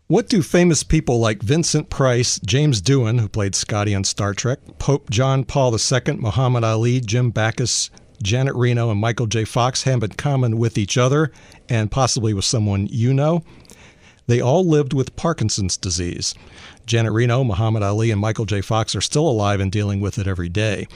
What do famous people like Vincent Price, James Doohan, who played Scotty on Star Trek, Pope John Paul II, Muhammad Ali, Jim Backus, Janet Reno, and Michael J. Fox have in common with each other, and possibly with someone you know? They all lived with Parkinson's disease. Janet Reno, Muhammad Ali, and Michael J. Fox are still alive and dealing with it every day.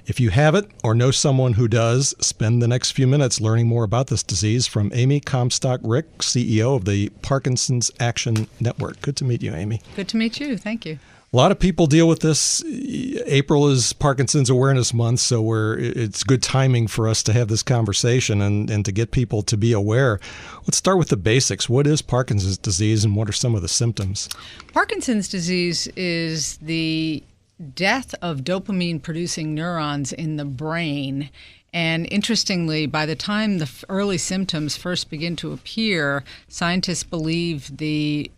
If you have it or know someone who does, spend the next few minutes learning more about this disease from Amy Comstock-Rick, CEO of the Parkinson's Action Network. Good to meet you, Amy. Good to meet you. Thank you. A lot of people deal with this. April is Parkinson's Awareness Month, so it's good timing for us to have this conversation and to get people to be aware. Let's start with the basics. What is Parkinson's disease and what are some of the symptoms? Parkinson's disease is the death of dopamine-producing neurons in the brain. And interestingly, by the time the early symptoms first begin to appear, scientists believe the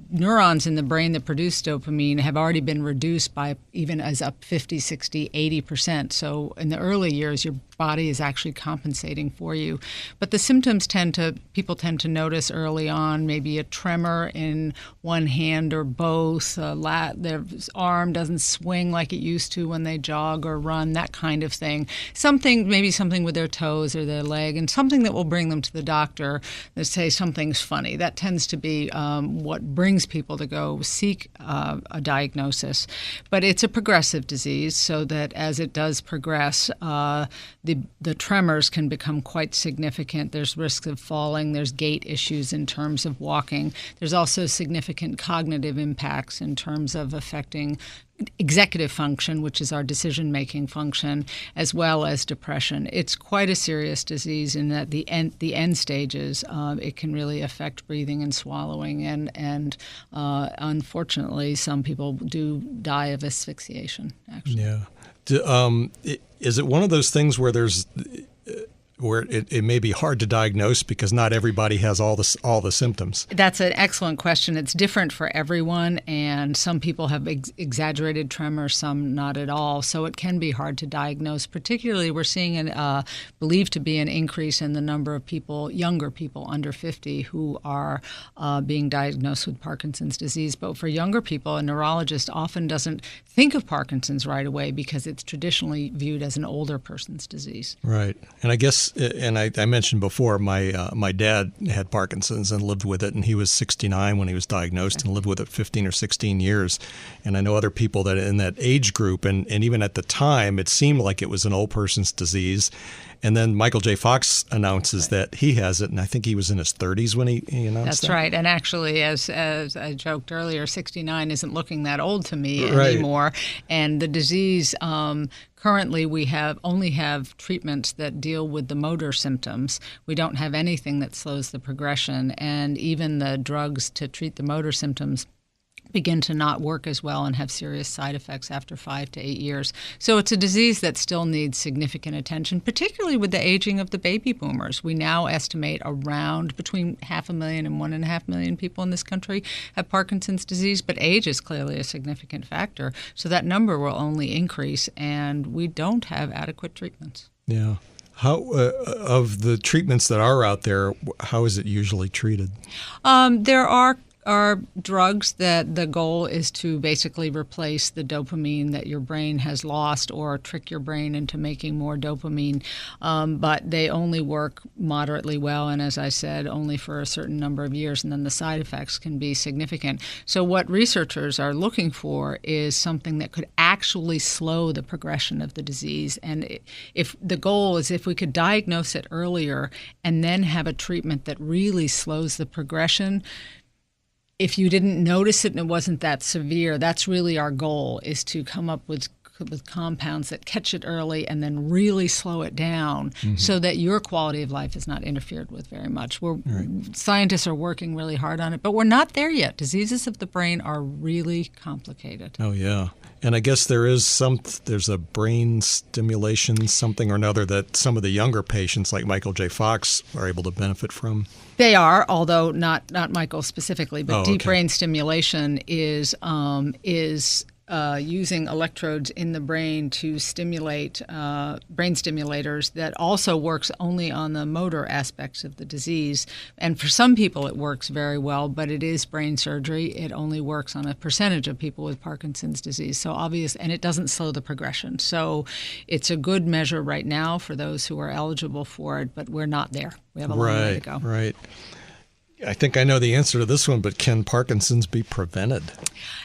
neurons in the brain that produce dopamine have already been reduced by even as up 50, 60, 80%. So in the early years, your body is actually compensating for you. But the symptoms people tend to notice early on, maybe a tremor in one hand or both, their arm doesn't swing like it used to when they jog or run, that kind of thing. Maybe something with their toes or their leg, and something that will bring them to the doctor that say something's funny. That tends to be what brings people to go seek a diagnosis. But it's a progressive disease, so that as it does progress, the tremors can become quite significant. There's risks of falling. There's gait issues in terms of walking. There's also significant cognitive impacts in terms of affecting executive function, which is our decision-making function, as well as depression. It's quite a serious disease in that the end stages, it can really affect breathing and swallowing, and unfortunately, some people do die of asphyxiation, actually. Yeah. Is it one of those things where it may be hard to diagnose because not everybody has all the symptoms? That's an excellent question. It's different for everyone, and some people have exaggerated tremor, some not at all. So it can be hard to diagnose. Particularly, we're seeing believed to be an increase in the number of younger people under 50 who are being diagnosed with Parkinson's disease. But for younger people, a neurologist often doesn't think of Parkinson's right away because it's traditionally viewed as an older person's disease. Right. And I guess, and I mentioned before, my dad had Parkinson's and lived with it, and he was 69 when he was diagnosed and lived with it 15 or 16 years. And I know other people that in that age group, and even at the time, it seemed like it was an old person's disease. And then Michael J. Fox announces that he has it, and I think he was in his 30s when he announced that. That's right. And actually, as I joked earlier, 69 isn't looking that old to me anymore. And the disease, currently we only have treatments that deal with the motor symptoms. We don't have anything that slows the progression. And even the drugs to treat the motor symptoms begin to not work as well and have serious side effects after 5 to 8 years. So it's a disease that still needs significant attention, particularly with the aging of the baby boomers. We now estimate around between 500,000 and 1.5 million people in this country have Parkinson's disease, but age is clearly a significant factor. So that number will only increase, and we don't have adequate treatments. Yeah. How of the treatments that are out there, how is it usually treated? There are drugs that the goal is to basically replace the dopamine that your brain has lost or trick your brain into making more dopamine. But they only work moderately well, and as I said, only for a certain number of years, and then the side effects can be significant. So what researchers are looking for is something that could actually slow the progression of the disease. And if the goal is if we could diagnose it earlier and then have a treatment that really slows the progression, if you didn't notice it and it wasn't that severe, that's really our goal, is to come up with compounds that catch it early and then really slow it down so that your quality of life is not interfered with very much. Scientists are working really hard on it, but we're not there yet. Diseases of the brain are really complicated. Oh, yeah. And I guess there's a brain stimulation, something or another, that some of the younger patients like Michael J. Fox are able to benefit from. They are, although not Michael specifically, but deep brain stimulation is using electrodes in the brain to stimulate brain stimulators that also works only on the motor aspects of the disease. And for some people it works very well, but it is brain surgery. It only works on a percentage of people with Parkinson's disease. So obvious, and it doesn't slow the progression. So it's a good measure right now for those who are eligible for it, but we're not there. We have a long way to go. Right. I think I know the answer to this one, but can Parkinson's be prevented?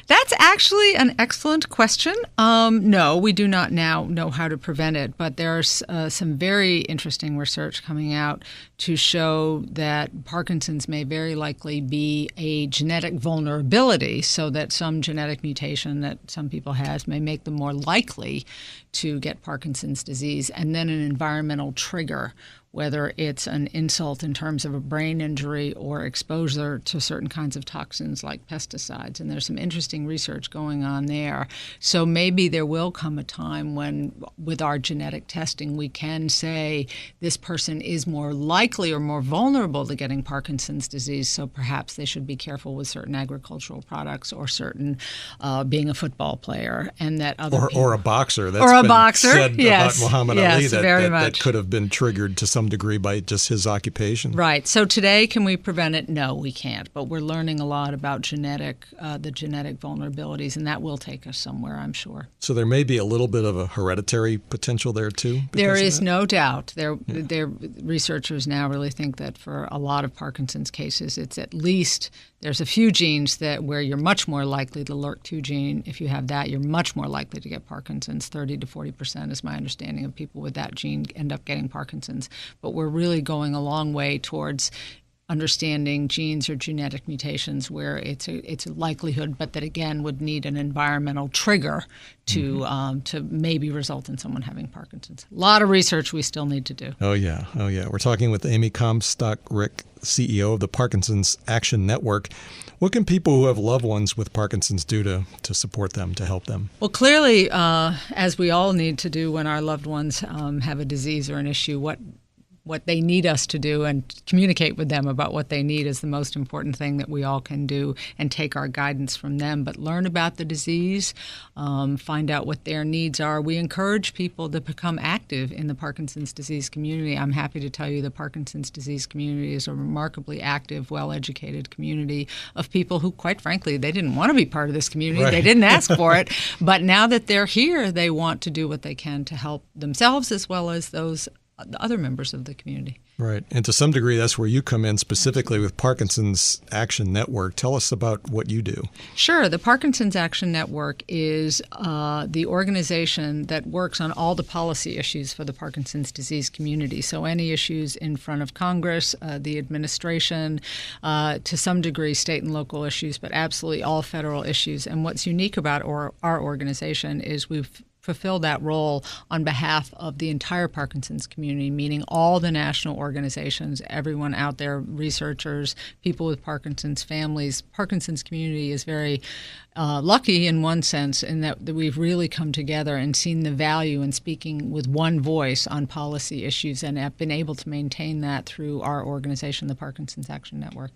That's actually an excellent question. No, we do not now know how to prevent it, but there's some very interesting research coming out to show that Parkinson's may very likely be a genetic vulnerability, so that some genetic mutation that some people have may make them more likely to get Parkinson's disease, and then an environmental trigger, whether it's an insult in terms of a brain injury or exposure to certain kinds of toxins like pesticides. And there's some interesting research going on there. So maybe there will come a time when, with our genetic testing, we can say this person is more likely or more vulnerable to getting Parkinson's disease, so perhaps they should be careful with certain agricultural products or certain being a football player, and that other or a boxer. That's or a been boxer, said yes, about Muhammad Ali that could have been triggered to some degree by just his occupation. Right. So today, can we prevent it? No, we can't. But we're learning a lot about the genetic vulnerabilities, and that will take us somewhere, I'm sure. So there may be a little bit of a hereditary potential there too? There is no doubt. Their researchers now really think that for a lot of Parkinson's cases, it's at least there's a few genes where you're much more likely, the LRRK2 gene, if you have that, you're much more likely to get Parkinson's. 30 to 40% is my understanding of people with that gene end up getting Parkinson's. But we're really going a long way towards understanding genes or genetic mutations where it's a likelihood, but that again would need an environmental trigger to maybe result in someone having Parkinson's. A lot of research we still need to do. Oh yeah. We're talking with Amy Comstock-Rick, CEO of the Parkinson's Action Network. What can people who have loved ones with Parkinson's do to support them, to help them? Well, clearly, as we all need to do when our loved ones have a disease or an issue, what they need us to do and communicate with them about what they need is the most important thing that we all can do, and take our guidance from them. But learn about the disease, find out what their needs are. We encourage people to become active in the Parkinson's disease community. I'm happy to tell you the Parkinson's disease community is a remarkably active, well-educated community of people who, quite frankly, they didn't want to be part of this community. Right. They didn't ask for it. But now that they're here, they want to do what they can to help themselves as well as the other members of the community. Right. And to some degree, that's where you come in specifically with Parkinson's Action Network. Tell us about what you do. Sure. The Parkinson's Action Network is the organization that works on all the policy issues for the Parkinson's disease community. So any issues in front of Congress, the administration, to some degree state and local issues, but absolutely all federal issues. And what's unique about our organization is we've fulfill that role on behalf of the entire Parkinson's community, meaning all the national organizations, everyone out there, researchers, people with Parkinson's, families. Parkinson's community is very lucky in one sense in that we've really come together and seen the value in speaking with one voice on policy issues, and have been able to maintain that through our organization, the Parkinson's Action Network.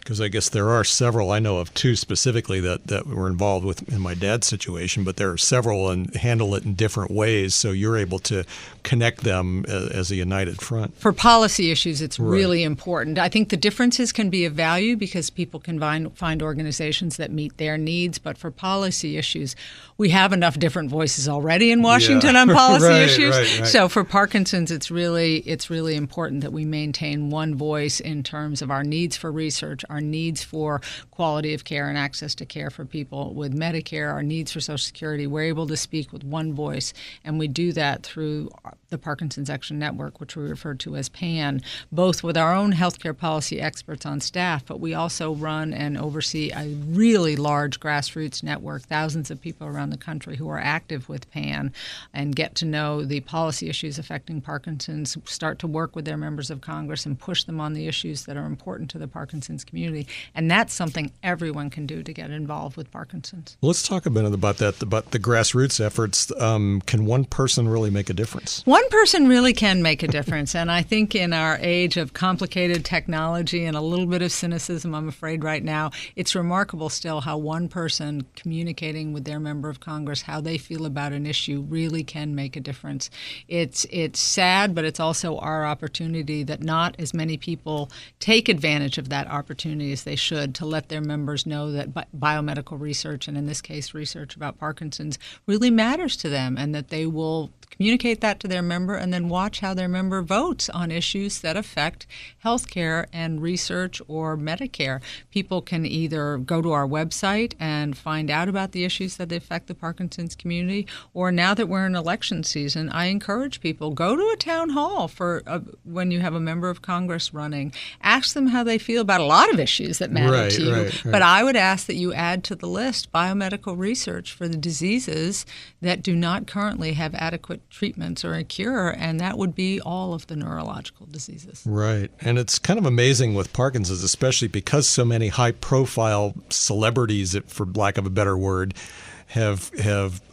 Because I guess there are several, I know of two specifically that were involved with in my dad's situation, but there are several and handle it in different ways, so you're able to connect them as a united front. For policy issues, it's really important. I think the differences can be of value because people can find organizations that meet their needs, but for policy issues, we have enough different voices already in Washington on policy issues. Right. So for Parkinson's, it's really important that we maintain one voice in terms of our needs for research, our needs for quality of care and access to care for people with Medicare, our needs for Social Security. We're able to speak with one voice, and we do that through the Parkinson's Action Network, which we refer to as PAN, both with our own healthcare policy experts on staff, but we also run and oversee a really large grassroots network, thousands of people around the country who are active with PAN and get to know the policy issues affecting Parkinson's, start to work with their members of Congress and push them on the issues that are important to the Parkinson's community. And that's something everyone can do to get involved with Parkinson's. Well, let's talk a minute about that, about the grassroots efforts. last. Can one person really make a difference? One person really can make a difference. And I think in our age of complicated technology and a little bit of cynicism, I'm afraid right now, it's remarkable still how one person communicating with their member of Congress, how they feel about an issue, really can make a difference. It's sad, but it's also our opportunity that not as many people take advantage of that opportunity as they should, to let their members know that biomedical research, and in this case research about Parkinson's, really matters to them, and that they will communicate that to their member and then watch how their member votes on issues that affect health care and research or Medicare. People can either go to our website and find out about the issues that affect the Parkinson's community, or now that we're in election season, I encourage people, go to a town hall for when you have a member of Congress running. Ask them how they feel about a lot of issues that matter to you. Right. But I would ask that you add to the list biomedical research for the diseases that do not currently have adequate treatments or a cure, and that would be all of the neurological diseases. Right. And it's kind of amazing with Parkinson's, especially because so many high-profile celebrities, for lack of a better word, have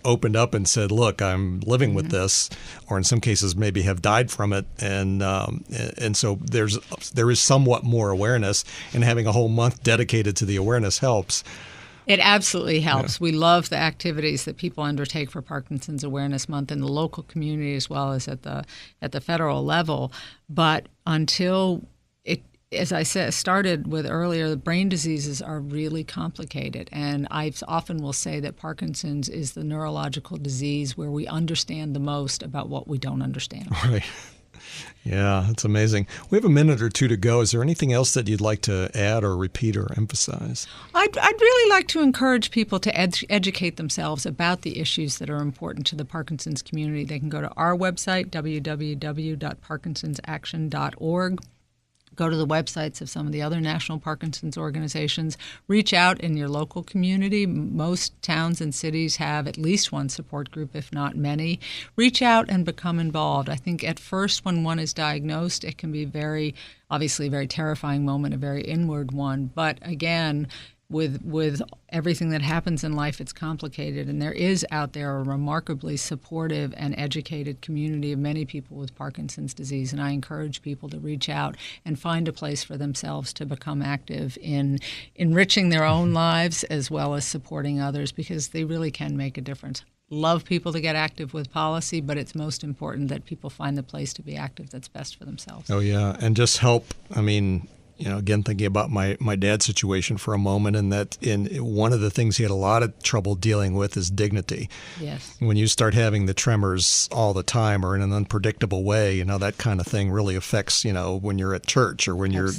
opened up and said, look, I'm living with this, or in some cases maybe have died from it. And so there is somewhat more awareness, and having a whole month dedicated to the awareness helps. It absolutely helps. Yeah. We love the activities that people undertake for Parkinson's Awareness Month in the local community as well as at the federal level. But until it, as I started with earlier, the brain diseases are really complicated. And I often will say that Parkinson's is the neurological disease where we understand the most about what we don't understand. Right. Yeah, it's amazing. We have a minute or two to go. Is there anything else that you'd like to add or repeat or emphasize? I'd really like to encourage people to educate themselves about the issues that are important to the Parkinson's community. They can go to our website, www.parkinsonsaction.org. Go to the websites of some of the other national Parkinson's organizations. Reach out in your local community. Most towns and cities have at least one support group, if not many. Reach out and become involved. I think at first when one is diagnosed, it can be obviously a very terrifying moment, a very inward one. But again, with everything that happens in life, it's complicated, and there is out there a remarkably supportive and educated community of many people with Parkinson's disease, and I encourage people to reach out and find a place for themselves to become active in enriching their own lives as well as supporting others, because they really can make a difference. Love people to get active with policy, but it's most important that people find the place to be active that's best for themselves. Oh, yeah, and just help. I mean, again, thinking about my dad's situation for a moment, and that one of the things he had a lot of trouble dealing with is dignity. Yes. When you start having the tremors all the time or in an unpredictable way, that kind of thing really affects, when you're at church or when you're,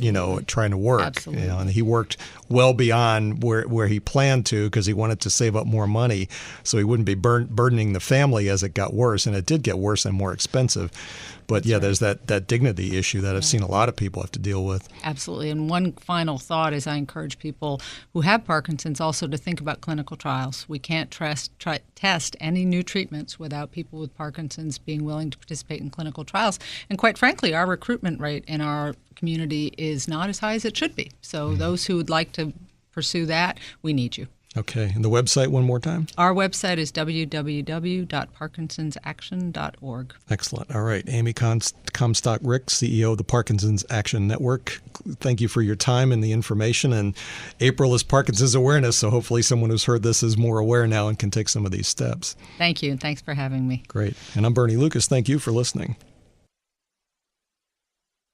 trying to work. Absolutely. And he worked well beyond where he planned to, because he wanted to save up more money so he wouldn't be burdening the family as it got worse. And it did get worse and more expensive. But that's right. There's that dignity issue that I've seen a lot of people have to deal with. Absolutely. And one final thought is I encourage people who have Parkinson's also to think about clinical trials. We can't test any new treatments without people with Parkinson's being willing to participate in clinical trials. And quite frankly, our recruitment rate in our community is not as high as it should be. So those who would like to pursue that, we need you. Okay. And the website one more time? Our website is www.parkinsonsaction.org. Excellent. All right. Amy Comstock-Rick, CEO of the Parkinson's Action Network. Thank you for your time and the information. And April is Parkinson's Awareness, so hopefully someone who's heard this is more aware now and can take some of these steps. Thank you, and thanks for having me. Great. And I'm Bernie Lucas. Thank you for listening.